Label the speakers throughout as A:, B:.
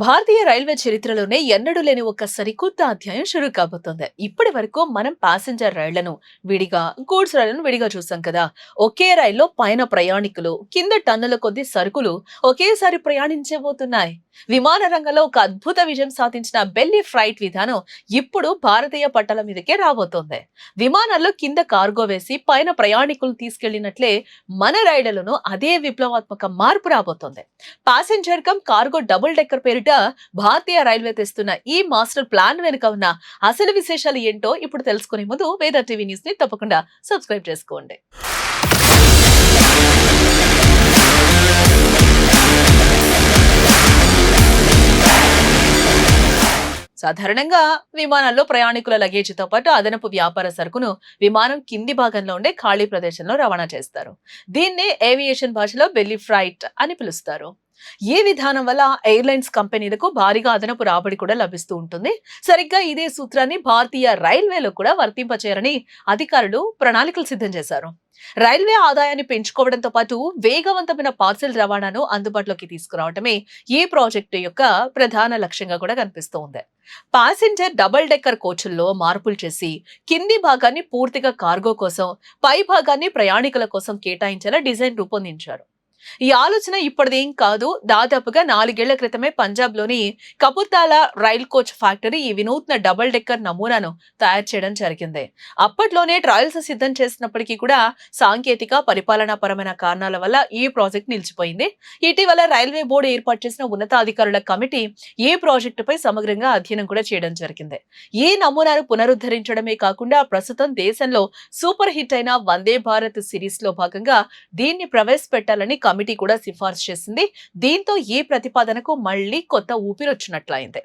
A: భారతీయ railway చరిత్రలోనే ఎన్నడూ లేని ఒక సరికొత్త అధ్యాయం షురూ కాబోతోంది. ఇప్పటి వరకు మనం ప్యాసింజర్ రైళ్లను విడిగా, గూడ్స్ రైళ్లను విడిగా చూసాం కదా. ఒకే రైల్లో పైన ప్రయాణికులు, కింద టన్నుల కొద్ది సరుకులు ఒకేసారి ప్రయాణించబోతున్నాయి. విమాన రంగంలో ఒక అద్భుత విజయం సాధించిన బెల్లీ ఫ్రైట్ విధానం ఇప్పుడు భారతీయ పట్టాల మీదకే రాబోతోంది. విమానాల్లో కింద కార్గో వేసి పైన ప్రయాణికులు తీసుకెళ్లినట్లే మన రైళ్లలోనూ అదే విప్లవాత్మక మార్పు రాబోతోంది. Passenger come cargo double decker పేరిట భారతీయ రైల్వే తెస్తున్న ఈ మాస్టర్ ప్లాన్ వెనుక ఉన్న అసలు విశేషాలు ఏంటో ఇప్పుడు తెలుసుకునే ముందు వేద టీవీ న్యూస్ ని తప్పకుండా సబ్స్క్రైబ్ చేసుకోండి. సాధారణంగా విమానాల్లో ప్రయాణికుల లగేజీతో పాటు అదనపు వ్యాపార సరుకును విమానం కింది భాగంలో ఉండే ఖాళీ ప్రదేశంలో రవాణా చేస్తారు. దీన్నే ఏవియేషన్ భాషలో బెల్లీ ఫ్రైట్ అని పిలుస్తారు. ఈ విధానం వల్ల ఎయిర్లైన్స్ కంపెనీలకు భారీగా అదనపు రాబడి కూడా లభిస్తూ ఉంటుంది. సరిగ్గా ఇదే సూత్రాన్ని భారతీయ రైల్వేలో కూడా వర్తింపచేయాలని అధికారులు ప్రణాళికలు సిద్ధం చేశారు. రైల్వే ఆదాయాన్ని పెంచుకోవడంతో పాటు వేగవంతమైన పార్సిల్ రవాణాను అందుబాటులోకి తీసుకురావడమే ఈ ప్రాజెక్టు యొక్క ప్రధాన లక్ష్యంగా కూడా కనిపిస్తోంది. ప్యాసింజర్ డబుల్ డెక్కర్ కోచుల్లో మార్పులు చేసి కింది భాగాన్ని పూర్తిగా కార్గో కోసం, పై భాగాన్ని ప్రయాణికుల కోసం కేటాయించేలా డిజైన్ రూపొందించారు. ఈ ఆలోచన ఇప్పటిదేం కాదు. దాదాపుగా 4 ఏళ్ల క్రితమే పంజాబ్ లోని కపుర్తాలా రైల్ కోచ్ ఫ్యాక్టరీ ఈ వినూత్న డబుల్ డెక్కర్ నమూనాను తయారు చేయడం జరిగింది. అప్పట్లోనే ట్రయల్స్ సిద్ధం చేసినప్పటికీ కూడా సాంకేతిక, పరిపాలనా పరమైన కారణాల వల్ల ఈ ప్రాజెక్ట్ నిలిచిపోయింది. ఇటీవల రైల్వే బోర్డు ఏర్పాటు చేసిన ఉన్నతాధికారుల కమిటీ ఈ ప్రాజెక్టుపై సమగ్రంగా అధ్యయనం కూడా చేయడం జరిగింది. ఈ నమూనాను పునరుద్ధరించడమే కాకుండా ప్రస్తుతం దేశంలో సూపర్ హిట్ అయిన వందే భారత్ సిరీస్ లో భాగంగా దీన్ని ప్రవేశపెట్టాలని కమిటీ కూడా సిఫార్సు చేసింది. దీంతో ఈ ప్రతిపాదనకు మళ్లీ కొత్త ఊపిరొచ్చినట్లయింది.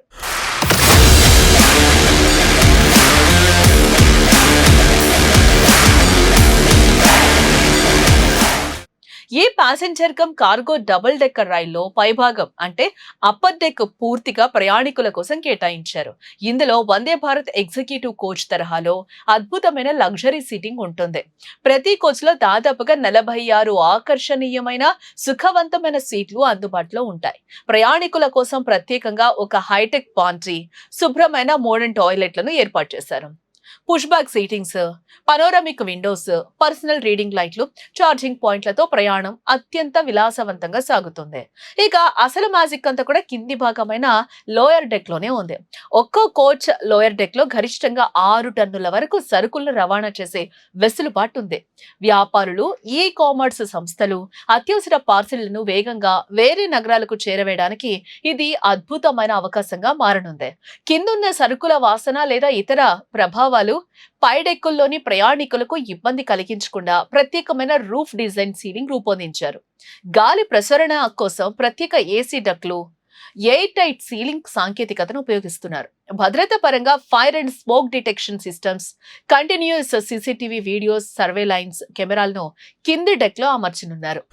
A: ఈ passenger come cargo double decker రైల్లో పైభాగం అంటే అప్పర్ డెక్ పూర్తిగా ప్రయాణికుల కోసం కేటాయించారు. ఇందులో వందే భారత్ ఎగ్జిక్యూటివ్ కోచ్ తరహాలో అద్భుతమైన లగ్జరీ సీటింగ్ ఉంటుంది. ప్రతి కోచ్ లో దాదాపుగా 46 ఆకర్షణీయమైన సుఖవంతమైన సీట్లు అందుబాటులో ఉంటాయి. ప్రయాణికుల కోసం ప్రత్యేకంగా ఒక హైటెక్ పాంట్రీ, శుభ్రమైన మోడర్న్ టాయిలెట్లను ఏర్పాటు చేశారు. Push back sittings, panoramic Windows, personal reading లైట్లు, ఛార్జింగ్ పాయింట్లతో ప్రయాణం అత్యంత విలాసవంతంగా సాగుతుంది. ఇక అసలు మ్యాజిక్ అంతా కూడా కింది భాగమైన లోయర్ డెక్ లోనే ఉంది. ఒక్కో కోచ్ లోయర్ డెక్ లో గరిష్టంగా 6 టన్నుల వరకు సరుకులను రవాణా చేసే వెసులుబాటు ఉంది. వ్యాపారులు, ఈ కామర్స్ సంస్థలు అత్యవసర పార్సిళ్లను వేగంగా వేరే నగరాలకు చేరవేయడానికి ఇది అద్భుతమైన అవకాశంగా మారనుంది. కిందున్న సరుకుల వాసన లేదా ఇతర ప్రభావాలు పై డెక్కుల్లోని ప్రయాణికులకు ఇబ్బంది కలిగించకుండా ప్రత్యేకమైన రూఫ్ డిజైన్ సీలింగ్ రూపొందించారు. గాలి ప్రసరణ కోసం ప్రత్యేక ఏసీ డక్లు, ఎయిర్ టైట్ సీలింగ్ సాంకేతికతను ఉపయోగిస్తున్నారు. భద్రత పరంగా fire and smoke detection systems, continuous CCTV videos, survey lines కెమెరాలను కింది డెక్ లో అమర్చనున్నారు.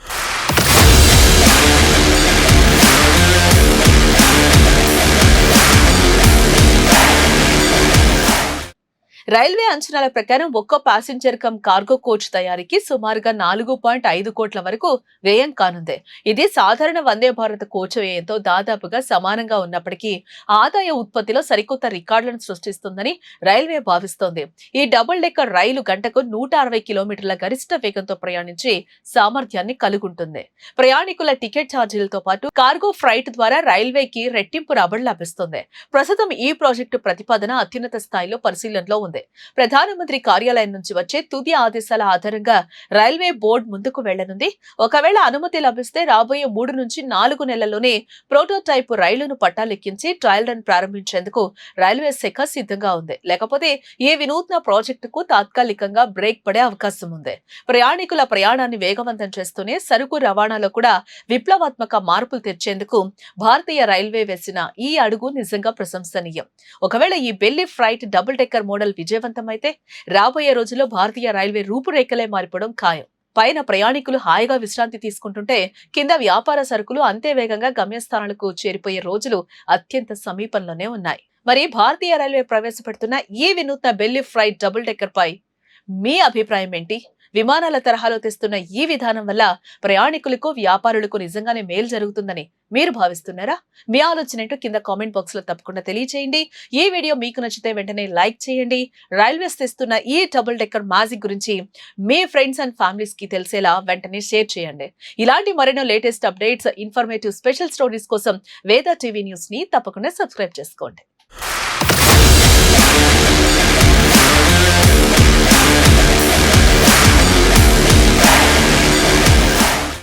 A: రైల్వే అంచనాల ప్రకారం ఒక్కో ప్యాసింజర్ కమ్ కార్గో కోచ్ తయారీకి సుమారుగా 4.5 కోట్ల వరకు వ్యయం కానుంది. ఇది సాధారణ వందే భారత్ కోచ్ వ్యయంతో దాదాపుగా సమానంగా ఉన్నప్పటికీ ఆదాయ ఉత్పత్తిలో సరికొత్త రికార్డులను సృష్టిస్తుందని రైల్వే భావిస్తోంది. ఈ డబుల్ డెక్కర్ రైలు గంటకు 160 కిలోమీటర్ల గరిష్ట వేగంతో ప్రయాణించే సామర్థ్యాన్ని కలుగుంటుంది. ప్రయాణికుల టికెట్ ఛార్జీలతో పాటు కార్గో ఫ్రైట్ ద్వారా రైల్వేకి రెట్టింపు రాబడి లభిస్తుంది. ప్రస్తుతం ఈ ప్రాజెక్టు ప్రతిపాదన అత్యున్నత స్థాయిలో పరిశీలనలో ఉంది. ప్రధానమంత్రి కార్యాలయం నుంచి వచ్చే తుది ఆదేశాల ఆధారంగా రైల్వే బోర్డు ముందుకు వెళ్లనుంది. ఒకవేళ అనుమతి లభిస్తే రాబోయే 3 నుంచి 4 నెలల్లోనే ప్రోటోటైప్ రైలును పట్టాలెక్కించి ట్రయల్ రన్ ప్రారంభించేందుకు రైల్వే శాఖ సిద్ధంగా ఉంది. లేకపోతే ఈ వినూత్న ప్రాజెక్టుకు తాత్కాలికంగా బ్రేక్ పడే అవకాశం ఉంది. ప్రయాణికుల ప్రయాణాన్ని వేగవంతం చేస్తూనే సరుకు రవాణాలో కూడా విప్లవాత్మక మార్పులు తెచ్చేందుకు భారతీయ రైల్వే వేసిన ఈ అడుగు నిజంగా ప్రశంసనీయం. ఒకవేళ ఈ belly freight double decker model విజయవంతమైతే రాబోయే రోజుల్లో భారతీయ రైల్వే రూపురేఖలే మారిపోవడం ఖాయం. పైన ప్రయాణికులు హాయిగా విశ్రాంతి తీసుకుంటుంటే కింద వ్యాపార సరుకులు అంతే వేగంగా గమ్యస్థానాలకు చేరిపోయే రోజులు అత్యంత సమీపంలోనే ఉన్నాయి. మరి భారతీయ రైల్వే ప్రవేశపెడుతున్న ఈ వినూత్న బెల్లీ ఫ్రైట్ డబుల్ డెక్కర్ పై మీ అభిప్రాయం ఏంటి? విమానాల తరహాలో తెస్తున్న ఈ విధానం వల్ల ప్రయాణికులకు, వ్యాపారులకు నిజంగానే మేలు జరుగుతుందని మీరు భావిస్తున్నారా? మీ ఆలోచన ఏంటో కింద కామెంట్ బాక్స్ లో తప్పకుండా తెలియజేయండి. ఈ వీడియో మీకు నచ్చితే వెంటనే లైక్ చేయండి. రైల్వేస్ తెస్తున్న ఈ డబుల్ డెక్కర్ మ్యాజిక్ గురించి మీ ఫ్రెండ్స్ అండ్ ఫ్యామిలీస్ కి తెలిసేలా వెంటనే షేర్ చేయండి. ఇలాంటి మరెన్నో latest updates, informative special stories కోసం వేద టీవీ న్యూస్ ని తప్పకుండా సబ్స్క్రైబ్ చేసుకోండి.